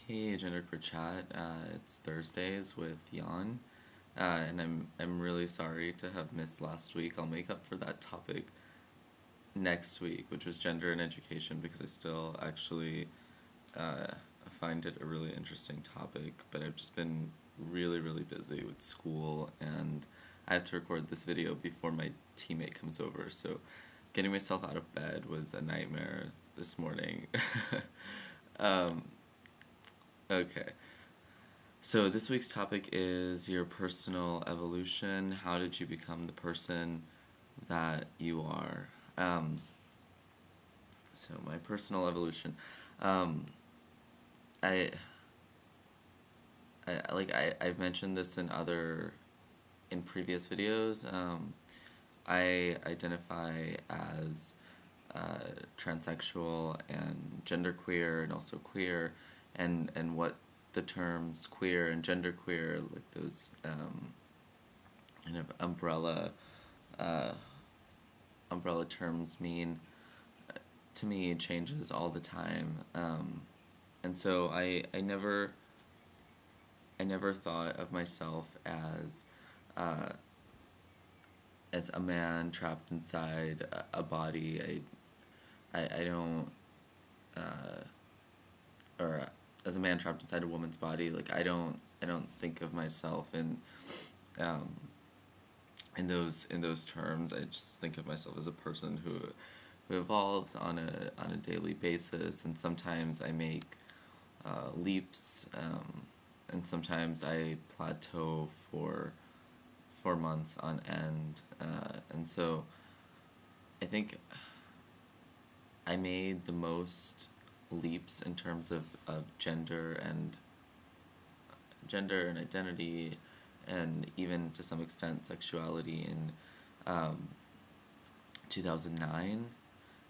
Hey, Genderqueer Chat. It's Thursdays with Jan, and I'm really sorry to have missed last week. I'll make up for that topic next week, which was gender and education, because I still actually uh, find it a really interesting topic. But I've just been really busy with school, and I had to record this video before my teammate comes over. So, getting myself out of bed was a nightmare this morning. um, okay. So this week's topic is your personal evolution. How did you become the person that you are? So my personal evolution. Um, I, I've mentioned this in previous videos. I identify as transsexual and genderqueer and also queer, and what the terms queer and genderqueer, like those kind of uh, umbrella terms mean to me changes all the time. And so I never thought of myself uh, as a man trapped inside a body. I don't uh, or as a man trapped inside a woman's body. Like I don't think of myself um, in those terms. I just think of myself as a person who evolves on a daily basis, and sometimes I make leaps, and sometimes I plateau for months on end, and so I think I made the most leaps in terms of gender and identity, and even to some extent sexuality in um, 2009,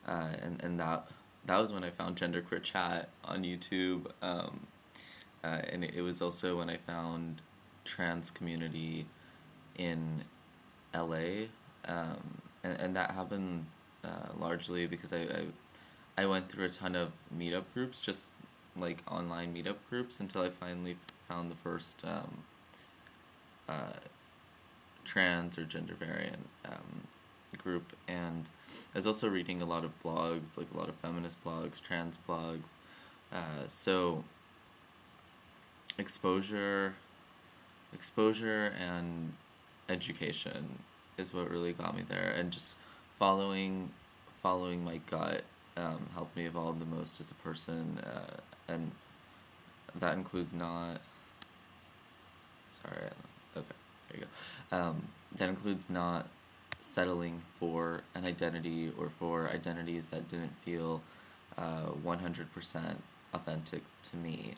and that was when I found Genderqueer Chat on YouTube, and it was also when I found trans community in LA, and that happened largely because I went through a ton of meetup groups, just like online meetup groups, until I finally found the first uh, trans or gender variant group. And I was also reading a lot of blogs, like a lot of feminist blogs, trans blogs. So exposure, exposure and education is what really got me there, and just following following my gut helped me evolve the most as a person, and that includes not sorry okay, there you go. That includes not settling for an identity or for identities that didn't feel 100% authentic to me.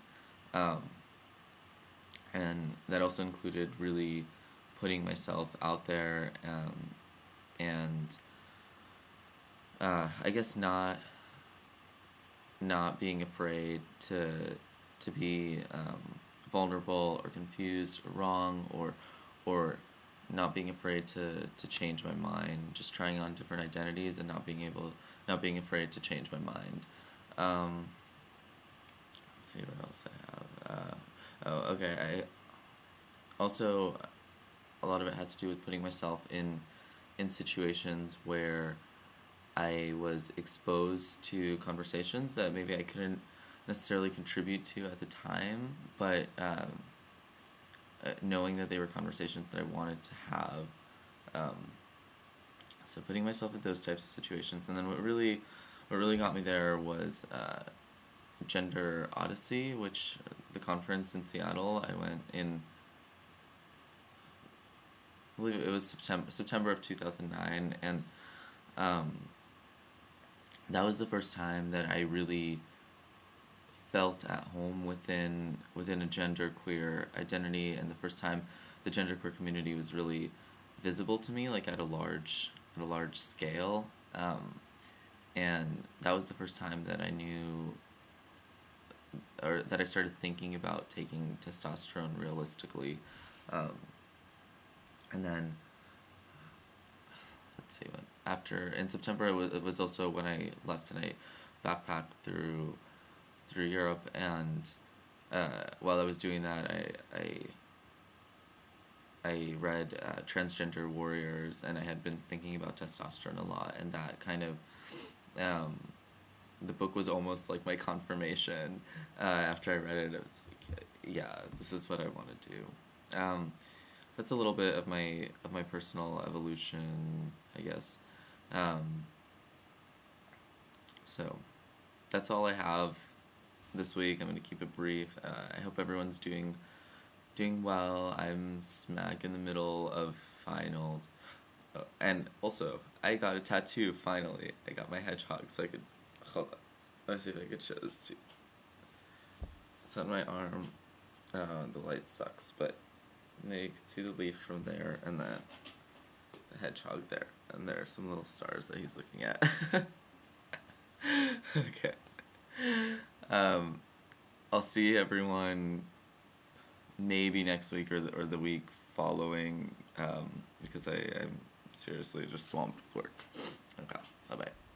Um, and that also included really putting myself out there, and I guess not being afraid to be vulnerable or confused or wrong, or not being afraid to change my mind, just trying on different identities and not being afraid to change my mind. Let's see what else I have. Oh, okay. I also, a lot of it had to do with putting myself in situations where I was exposed to conversations that maybe I couldn't necessarily contribute to at the time, but knowing that they were conversations that I wanted to have. Um, so putting myself in those types of situations, and then what really got me there was Gender Odyssey, which the conference in Seattle I went in. I believe it was September of 2009, and um, that was the first time that I really felt at home within a genderqueer identity, and the first time the genderqueer community was really visible to me, like at a large scale, and that was the first time that I knew, or that I started thinking about taking testosterone realistically, um, and then let's see, what after in September it was also when I left and I backpacked through Europe, and while I was doing that, I read Transgender Warriors, and I had been thinking about testosterone a lot, and that kind of, um, the book was almost like my confirmation. After I read it, it was like, yeah, this is what I want to do. That's a little bit of my personal evolution, I guess. Um, so that's all I have this week. I'm gonna keep it brief. I hope everyone's doing well. I'm smack in the middle of finals. Oh, and also, I got a tattoo finally. I got my hedgehog, so I could hold on. Let me see if I could show this to you. It's on my arm. The light sucks, but you can see the leaf from there, and then the hedgehog there, and there are some little stars that he's looking at. Okay. Um, I'll see everyone maybe next week or the week following, because I'm seriously just swamped with work. Okay, bye bye.